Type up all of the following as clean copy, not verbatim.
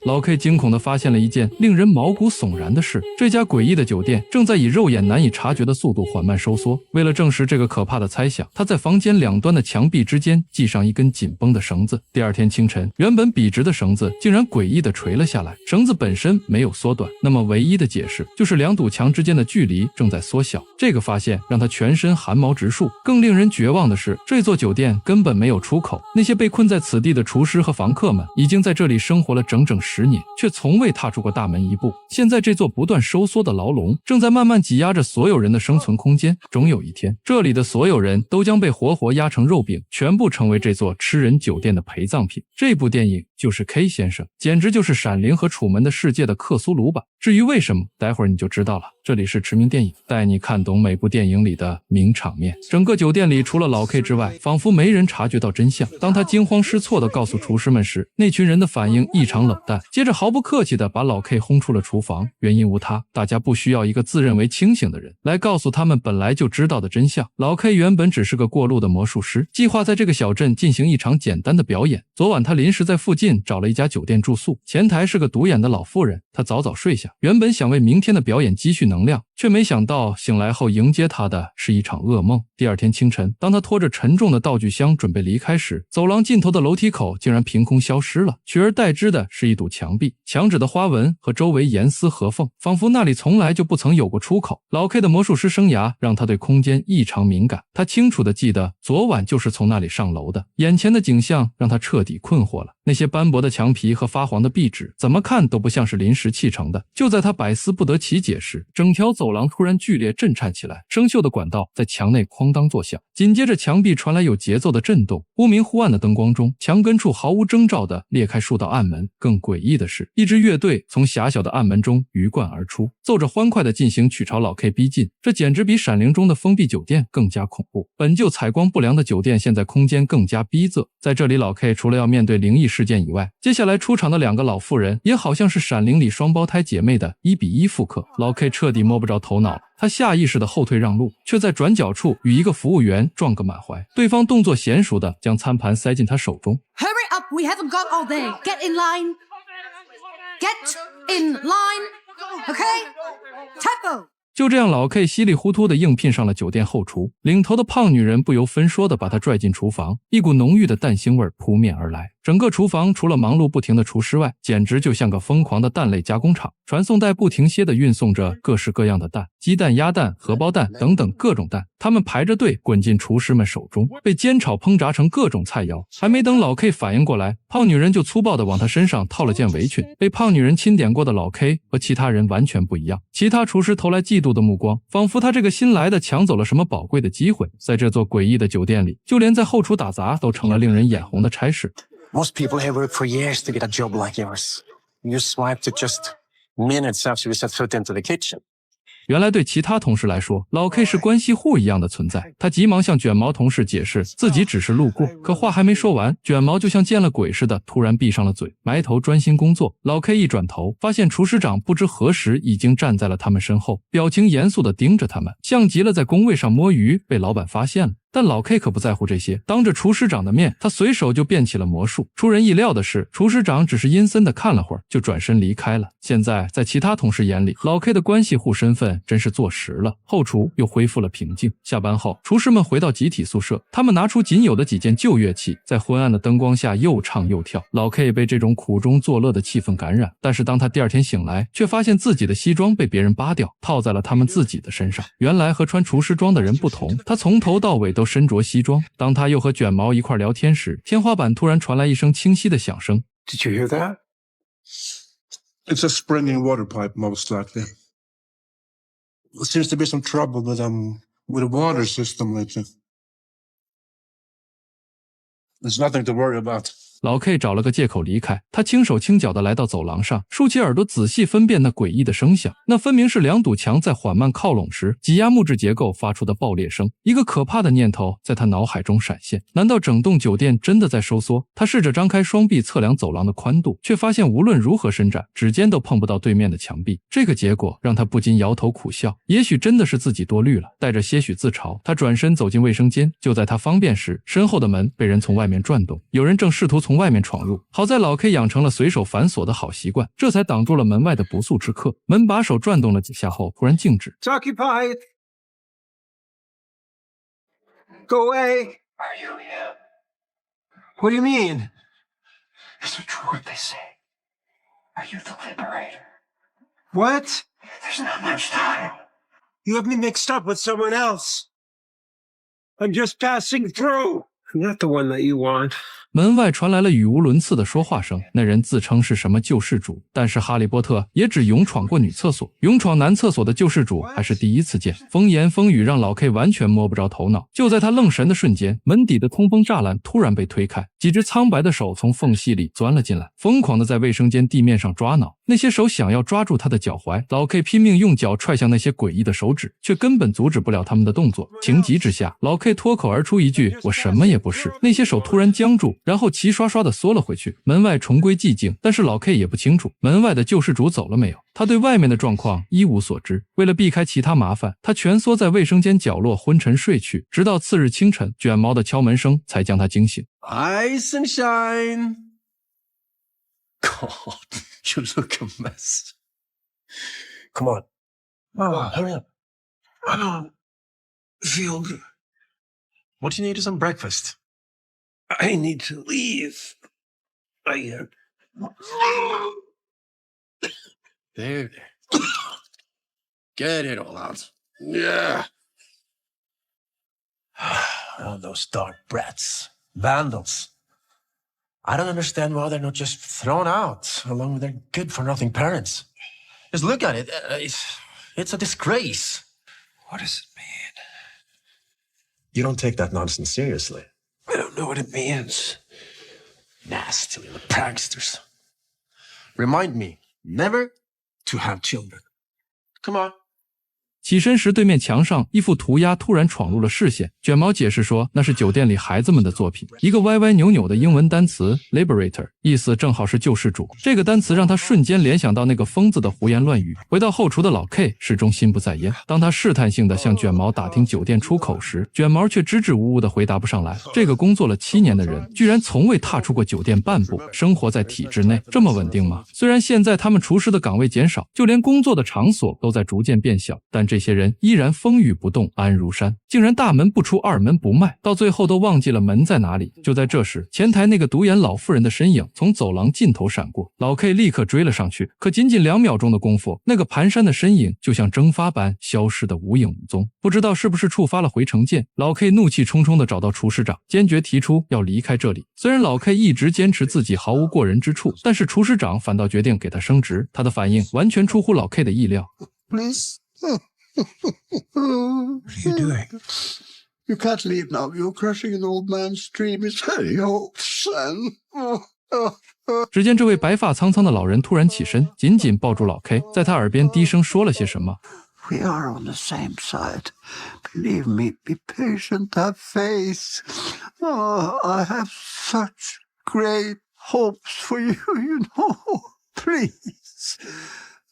老 K 惊恐地发现了一件令人毛骨悚然的事，这家诡异的酒店正在以肉眼难以察觉的速度缓慢收缩。为了证实这个可怕的猜想，他在房间两端的墙壁之间系上一根紧绷的绳子。第二天清晨，原本笔直的绳子竟然诡异地垂了下来，绳子本身没有缩短，那么唯一的解释就是两堵墙之间的距离正在缩小。这个发现让他全身汗毛直竖。更令人绝望的是，这座酒店根本没有出口，那些被困在此地的厨师和房客们已经在这里生活了整整10年，却从未踏出过大门一步。现在这座不断收缩的牢笼正在慢慢挤压着所有人的生存空间，终有一天，这里的所有人都将被活活压成肉饼，全部成为这座吃人酒店的陪葬品。这部电影就是 K 先生，简直就是闪灵和楚门的世界的克苏鲁版。至于为什么，待会儿你就知道了。这里是驰名电影，带你看懂每部电影里的名场面。整个酒店里除了老 K 之外，仿佛没人察觉到真相。当他惊慌失措地告诉厨师们时，那群人的反应异常冷淡，接着毫不客气地把老 K 轰出了厨房。原因无他，大家不需要一个自认为清醒的人来告诉他们本来就知道的真相。老 K 原本只是个过路的魔术师，计划在这个小镇进行一场简单的表演。昨晚他临时在附近找了一家酒店住宿，前台是个独眼的老妇人，他早早睡下，原本想为明天的表演积蓄能量，却没想到醒来后迎接他的是一场噩梦。第二天清晨，当他拖着沉重的道具箱准备离开时，走廊尽头的楼梯口竟然凭空消失了，取而代之的是一堵墙壁，墙纸的花纹和周围严丝合缝，仿佛那里从来就不曾有过出口。老 K 的魔术师生涯让他对空间异常敏感，他清楚地记得昨晚就是从那里上楼的。眼前的景象让他彻底困惑了，那些斑驳的墙皮和发黄的壁纸怎么看都不像是临时砌成的。就在他百思不得其解时，整条走廊突然剧烈震颤起来，生锈的管道在墙内哐当作响，紧接着墙壁传来有节奏的震动。忽明忽暗的灯光中，墙根处毫无征兆地裂开数道暗门。更诡异的是，一支乐队从狭小的暗门中鱼贯而出，奏着欢快的进行曲朝老 K 逼近。这简直比闪灵中的封闭酒店更加恐怖。本就采光不良的酒店现在空间更加逼仄，在这里老 K 除了要面对灵异事件以外，接下来出场的两个老妇人也好像是闪灵里双胞胎姐妹的1:1复刻。老 K 彻底摸不着头脑了，他下意识的后退让路，却在转角处与一个服务员撞个满怀。对方动作娴熟的将餐盘塞进他手中。 Hurry up, we haven't got all day. Get in line. Get in line. Okay? Tempo. 就这样，老 K 稀里糊涂地应聘上了酒店后厨。领头的胖女人不由分说地把他拽进厨房，一股浓郁的蛋腥味扑面而来。整个厨房除了忙碌不停的厨师外，简直就像个疯狂的蛋类加工厂。传送带不停歇地运送着各式各样的蛋，鸡蛋、鸭蛋、荷包蛋等等各种蛋，它们排着队滚进厨师们手中，被煎炒烹炸成各种菜肴。还没等老 K 反应过来，胖女人就粗暴地往他身上套了件围裙。被胖女人钦点过的老 K 和其他人完全不一样，其他厨师投来嫉妒的目光，仿佛他这个新来的抢走了什么宝贵的机会。在这座诡异的酒店里，就连在后厨打杂都成了令人眼红的差事。Most people have worked for years to get a job like yours. You swiped it just minutes after we set foot into the kitchen. 原来对其他同事来说，老 K 是关系户一样的存在。他急忙向卷毛同事解释自己只是路过，可话还没说完，卷毛就像见了鬼似的突然闭上了嘴，埋头专心工作。老 K 一转头，发现厨师长不知何时已经站在了他们身后，表情严肃地盯着他们，像极了在工位上摸鱼被老板发现了。但老 K 可不在乎这些，当着厨师长的面，他随手就变起了魔术。出人意料的是，厨师长只是阴森地看了会儿，就转身离开了。现在在其他同事眼里，老 K 的关系户身份真是坐实了。后厨又恢复了平静。下班后，厨师们回到集体宿舍，他们拿出仅有的几件旧乐器，在昏暗的灯光下又唱又跳。老 K 被这种苦中作乐的气氛感染，但是当他第二天醒来，却发现自己的西装被别人扒掉，套在了他们自己的身上。原来和穿厨师装的人不同，他从头到尾都身着西装。当他又和卷毛一块聊天时，天花板突然传来一声清晰的响声。 Did you hear that? It's a springing water pipe, most likely. There seems to be some trouble with the water system lately. There's nothing to worry about. 老 K 找了个借口离开，他轻手轻脚地来到走廊上，竖起耳朵仔细分辨那诡异的声响。那分明是两堵墙在缓慢靠拢时，挤压木质结构发出的爆裂声。一个可怕的念头在他脑海中闪现：难道整栋酒店真的在收缩？他试着张开双臂测量走廊的宽度，却发现无论如何伸展，指尖都碰不到对面的墙壁。这个结果让他不禁摇头苦笑，也许真的是自己多虑了。带着些许自嘲，他转身走进卫生间。就在他方便时，身后的门被人从外面转动，有人正试图从从外面闯入。好在老 K 养成了随手反锁的好习惯，这才挡住了门外的不速之客。门把手转动了几下后，突然静止。It's occupied. Go away. Are you him? What do you mean? Is it true what they say? Are you the liberator? What? There's not much time. You have me mixed up with someone else. I'm just passing through. I'm not the one that you want. 门外传来了语无伦次的说话声，那人自称是什么救世主，但是哈利波特也只勇闯过女厕所，勇闯男厕所的救世主还是第一次见。风言风语让老 K 完全摸不着头脑。就在他愣神的瞬间，门底的通风栅栏突然被推开，几只苍白的手从缝隙里钻了进来，疯狂的在卫生间地面上抓挠。那些手想要抓住他的脚踝，老 K 拼命用脚踹向那些诡异的手指，却根本阻止不了他们的动作。情急之下，老 K 脱口而出一句：“我什么也不是。”那些手突然僵住，然后齐刷刷地缩了回去。门外重归寂静，但是老 K 也不清楚门外的救世主走了没有。他对外面的状况一无所知。为了避开其他麻烦，他蜷缩在卫生间角落昏沉睡去，直到次日清晨，卷毛的敲门声才将他惊醒。Ice and shine. God, you look a mess. Come on. Oh, hurry up. I don't feel good. What do you need is some breakfast. I need to leave. There. Get it all out. Yeah. Oh, those dark brats. Vandals. I don't understand why they're not just thrown out along with their good-for-nothing parents. Just look at it. It's a disgrace. What does it mean? You don't take that nonsense seriously. I don't know what it means. Nasty little pranksters. Remind me never to have children. Come on. 起身时，对面墙上一幅涂鸦突然闯入了视线。卷毛解释说，那是酒店里孩子们的作品，一个歪歪扭扭的英文单词 liberator， 意思正好是救世主。这个单词让他瞬间联想到那个疯子的胡言乱语。回到后厨的老 K 始终心不在焉。当他试探性地向卷毛打听酒店出口时，卷毛却支支吾吾地回答不上来。这个工作了7年的人，居然从未踏出过酒店半步，生活在体制内，这么稳定吗？虽然现在他们厨师的岗位减少，就连工作的场所都在逐渐变小，但这些人依然风雨不动，安如山，竟然大门不出二门不迈，到最后都忘记了门在哪里。就在这时，前台那个独眼老妇人的身影从走廊尽头闪过，老 K 立刻追了上去，可仅仅2秒钟的功夫，那个蹒跚的身影就像蒸发般消失得无影无踪。不知道是不是触发了回城键，老 K 怒气冲冲地找到厨师长，坚决提出要离开这里。虽然老 K 一直坚持自己毫无过人之处，但是厨师长反倒决定给他升职，他的反应完全出乎老 K 的意料。 Please. What are you doing? You can't leave now. You're crushing an old man's dream. It's very old, son. 只见这位白发苍苍的老人突然起身，紧紧抱住老 K， 在他耳边低声说了些什么。 We are on the same side. Believe me, be patient, have faith. Oh, I have such great hopes for you, you know. Please.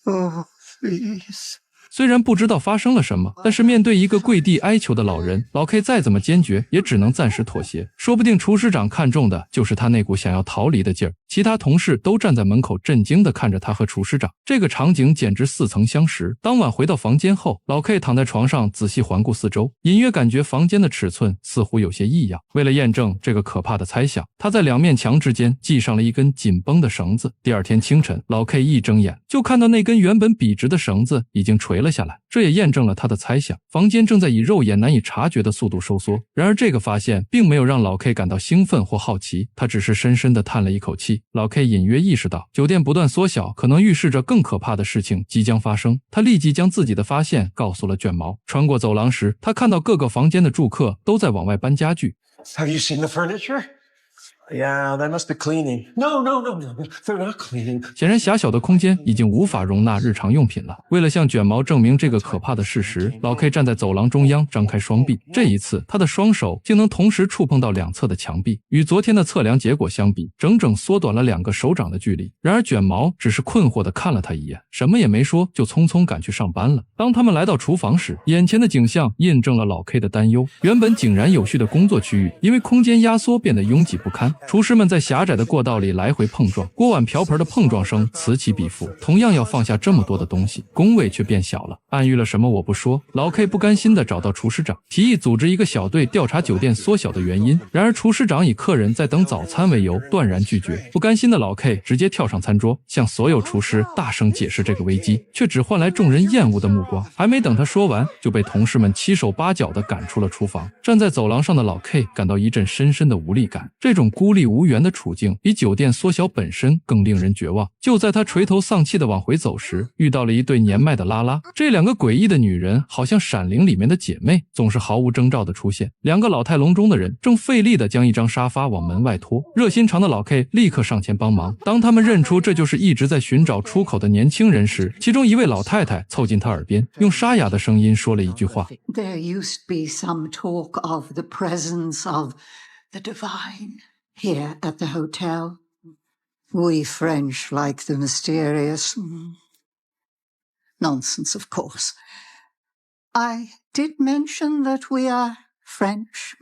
Oh, please. 虽然不知道发生了什么，但是面对一个跪地哀求的老人，老 K 再怎么坚决也只能暂时妥协。说不定厨师长看中的就是他那股想要逃离的劲儿。其他同事都站在门口震惊地看着他和厨师长，这个场景简直似曾相识。当晚回到房间后，老 K 躺在床上仔细环顾四周，隐约感觉房间的尺寸似乎有些异样。为了验证这个可怕的猜想，他在2面墙之间系上了一根紧绷的绳子。第二天清晨，老 K 一睁眼就看到那根原本笔直的绳子已经垂了下来，这也验证了他的猜想，房间正在以肉眼难以察觉的速度收缩。然而这个发现并没有让老 K 感到兴奋或好奇，他只是深深地叹了一口气。老 K 隐约意识到酒店不断缩小可能预示着更可怕的事情即将发生，他立即将自己的发现告诉了卷毛。穿过走廊时，他看到各个房间的住客都在往外搬家具。 Have you seen the furniture? Yeah, they must be cleaning. No, they're not cleaning. 显然狭小的空间已经无法容纳日常用品了。为了向卷毛证明这个可怕的事实，老 K 站在走廊中央，张开双臂。这一次，他的双手竟能同时触碰到2侧的墙壁，与昨天的测量结果相比，整整缩短了2个手掌的距离。然而卷毛只是困惑地看了他一眼，什么也没说，就匆匆赶去上班了。当他们来到厨房时，眼前的景象印证了老 K 的担忧。原本井然有序的工作区域，因为空间压缩变得拥挤不堪。厨师们在狭窄的过道里来回碰撞，锅碗瓢盆的碰撞声此起彼伏。同样要放下这么多的东西，工位却变小了。暗喻了什么我不说，老 K 不甘心地找到厨师长，提议组织一个小队调查酒店缩小的原因。然而厨师长以客人在等早餐为由，断然拒绝。不甘心的老 K 直接跳上餐桌，向所有厨师大声解释这个危机，却只换来众人厌恶的目光。还没等他说完，就被同事们七手八脚地赶出了厨房。站在走廊上的老 K 感到一阵深深的无力感，这种孤立无援的处境比酒店缩小本身更令人绝望。就在他垂头丧气地往回走时，遇到了一对年迈的拉拉。这两个诡异的女人好像闪灵里面的姐妹，总是毫无征兆地出现。两个老态龙钟的人正费力地将一张沙发往门外拖，热心肠的老 K 立刻上前帮忙。当他们认出这就是一直在寻找出口的年轻人时，其中一位老太太凑近他耳边，用沙哑的声音说了一句话 There used to be some talk of the presence of the divine here at the hotel. We French like the mysterious. Nonsense, of course. I did mention that we are French.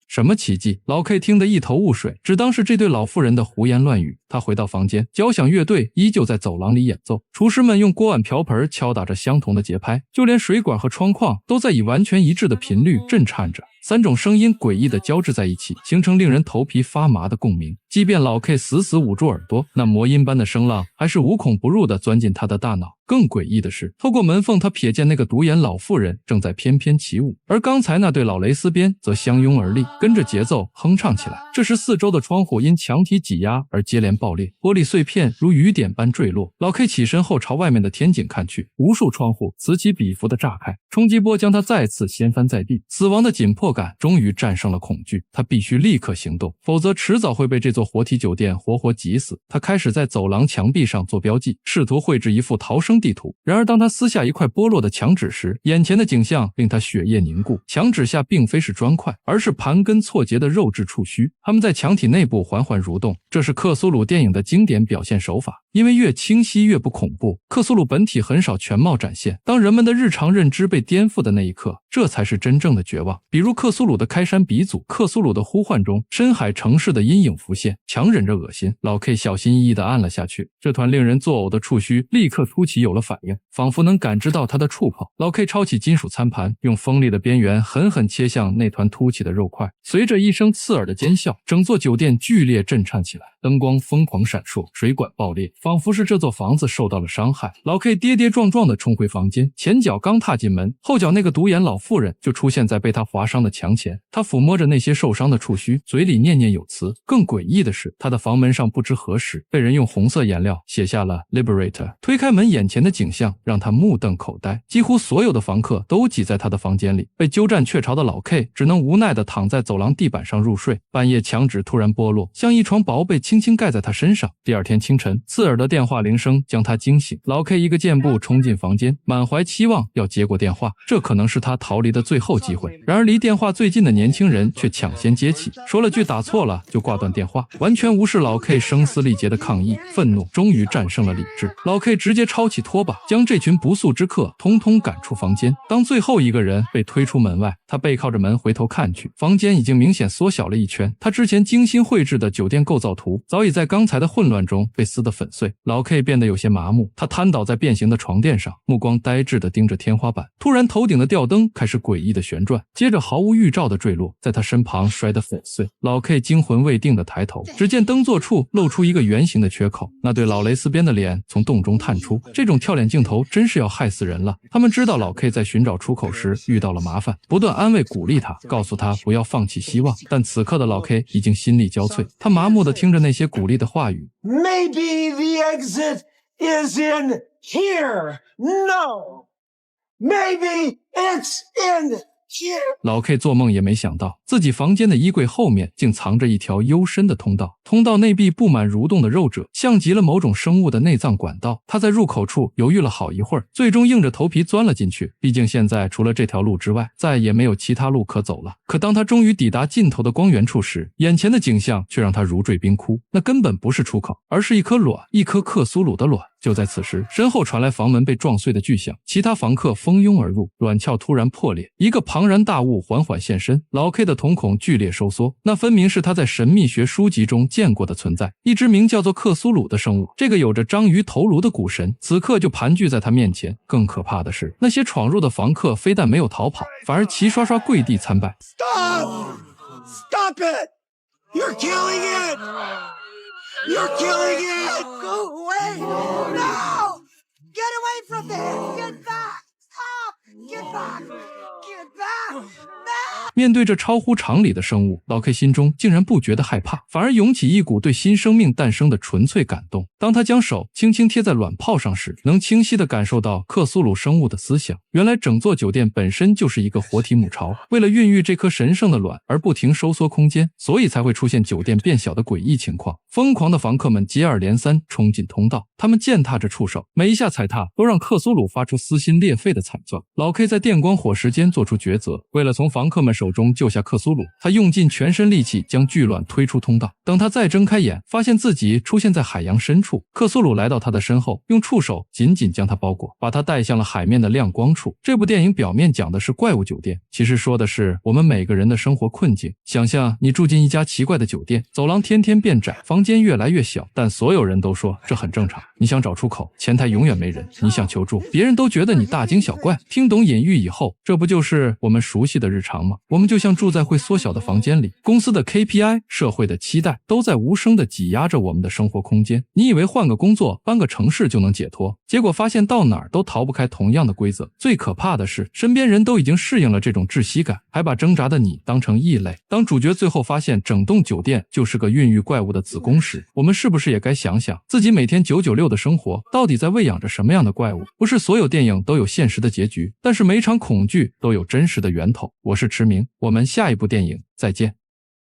什么奇迹？老 K 听得一头雾水，只当是这对老妇人的胡言乱语。他回到房间，交响乐队依旧在走廊里演奏，厨师们用锅碗瓢盆敲打着相同的节拍，就连水管和窗框都在以完全一致的频率震颤着。三种声音诡异地交织在一起，形成令人头皮发麻的共鸣。即便老 K 死死捂住耳朵，那魔音般的声浪还是无孔不入地钻进他的大脑。更诡异的是，透过门缝他瞥见那个独眼老妇人正在翩翩起舞，而刚才那对老蕾丝边则相拥而立，跟着节奏哼唱起来。这时四周的窗户因墙体挤压而接连爆裂，玻璃碎片如雨点般坠落。老 K 起身后朝外面的天井看去，无数窗户此起彼伏地炸开，冲击波将他再次掀翻在地。死亡的紧迫感终于战胜了恐惧，他必须立刻行动，否则迟早会被这座活体酒店活活挤死。他开始在走廊墙壁上做标记，试图绘制一幅逃生地图。然而当他撕下一块剥落的墙纸时，眼前的景象令他血液凝固。墙纸下并非是砖块，而是盘根错节的肉质触须，它们在墙体内部缓缓蠕动。这是克苏鲁电影的经典表现手法，因为越清晰越不恐怖。克苏鲁本体很少全貌展现，当人们的日常认知被颠覆的那一刻，这才是真正的绝望。比如克苏鲁的开山鼻祖，克苏鲁的呼唤中，深海城市的阴影浮现，强忍着恶心，老 K 小心翼翼地按了下去。这团令人作呕的触须立刻凸起有了反应，仿佛能感知到它的触碰。老 K 抄起金属餐盘，用锋利的边缘狠狠切向那团凸起的肉块。随着一声刺耳的尖笑，整座酒店剧烈震颤起来，灯光疯狂闪烁，水管爆裂，仿佛是这座房子受到了伤害。老 K 跌跌撞撞地冲回房间，前脚刚踏进门，后脚那个独眼老妇人就出现在被他划伤的墙前。他抚摸着那些受伤的触须，嘴里念念有词。更诡异的是，他的房门上不知何时被人用红色颜料写下了 Liberator。 推开门，眼前的景象让他目瞪口呆，几乎所有的房客都挤在他的房间里。被鸠占鹊巢的老 K 只能无奈地躺在走廊地板上入睡。半夜墙纸突然剥落，像一床薄被轻轻盖在他身上。第二天清晨，刺耳的电话铃声将他惊醒。老 K 一个箭步冲进房间，满怀期望要接过电话，这可能是他逃离的最后机会。然而离电话最近的年轻人却抢先接起，说了句打错了就挂断电话，完全无视老 K 声嘶力竭的抗议。愤怒终于战胜了理智，老 K 直接抄起拖把，将这群不速之客通通赶出房间。当最后一个人被推出门外，他背靠着门回头看去，房间已经明显缩小了一圈。他之前精心绘制的酒店构造图早已在刚才的混乱中被撕得粉碎。老 K 变得有些麻木，他瘫倒在变形的床垫上，目光呆滞地盯着天花板。突然头顶的吊灯开始诡异的旋转，接着毫无预兆的坠落，在他身旁摔得粉碎。老 K 惊魂未定地抬头，只见灯座处露出一个圆形的缺口，那对老蕾丝边的脸从洞中探出。这种跳脸镜头真是要害死人了。他们知道老 K 在寻找出口时遇到了麻烦，不断安慰鼓励他，告诉他不要放弃希望。但此刻的老 K 已经心力交瘁，他麻木地听着那些鼓励的话语。 Maybe the exit is in here. No. Maybe it's in老 K 做梦也没想到，自己房间的衣柜后面竟藏着一条幽深的通道，通道内壁布满蠕动的肉褶，像极了某种生物的内脏管道。他在入口处犹豫了好一会儿，最终硬着头皮钻了进去。毕竟现在除了这条路之外，再也没有其他路可走了。可当他终于抵达尽头的光源处时，眼前的景象却让他如坠冰窟。那根本不是出口，而是一颗卵，一颗克苏鲁的卵。就在此时，身后传来房门被撞碎的巨响，其他房客蜂拥而入，卵鞘突然破裂，一个庞然大物缓缓现身。老 K 的瞳孔剧烈收缩，那分明是他在神秘学书籍中见过的存在，一只名叫做克苏鲁的生物。这个有着章鱼头颅的古神，此刻就盘踞在他面前。更可怕的是，那些闯入的房客非但没有逃跑，反而齐刷刷跪地参拜。Stop! Stop it! You're killing it! You're killing it! Go away! No! Get away from there! Get back! Stop! Get back! Get back! No! 面对这超乎常理的生物，老 K 心中竟然不觉得害怕，反而涌起一股对新生命诞生的纯粹感动。当他将手轻轻贴在卵泡上时，能清晰地感受到克苏鲁生物的思想。原来整座酒店本身就是一个活体母巢，为了孕育这颗神圣的卵而不停收缩空间，所以才会出现酒店变小的诡异情况。疯狂的房客们接二连三冲进通道，他们践踏着触手，每一下踩踏都让克苏鲁发出撕心裂肺的惨叫。老 K 在电光火石间做出抉择，为了从房客们手中救下克苏鲁，他用尽全身力气将巨卵推出通道。等他再睁开眼，发现自己出现在海洋深处。克苏鲁来到他的身后，用触手紧紧将他包裹，把他带向了海面的亮光处。这部电影表面讲的是怪物酒店，其实说的是我们每个人的生活困境。想象你住进一家奇怪的酒店，走廊天天变窄，房间越来越小，但所有人都说这很正常。你想找出口，前台永远没人；你想求助，别人都觉得你大惊小怪。听懂隐喻以后，这不就是我们熟悉的日常吗？我们就像住在会缩小的房间里，公司的 KPI、社会的期待都在无声地挤压着我们的生活空间。你以为换个工作、搬个城市就能解脱，结果发现到哪儿都逃不开同样的规则。最可怕的是，身边人都已经适应了这种窒息感，还把挣扎的你当成异类。当主角最后发现整栋酒店就是个孕育怪物的子宫时，我们是不是也该想想自己每天996的生活到底在喂养着什么样的怪物？不是所有电影都有现实的结局，但是每场恐惧都有真实的源头。我是驰明，我们下一部电影再见。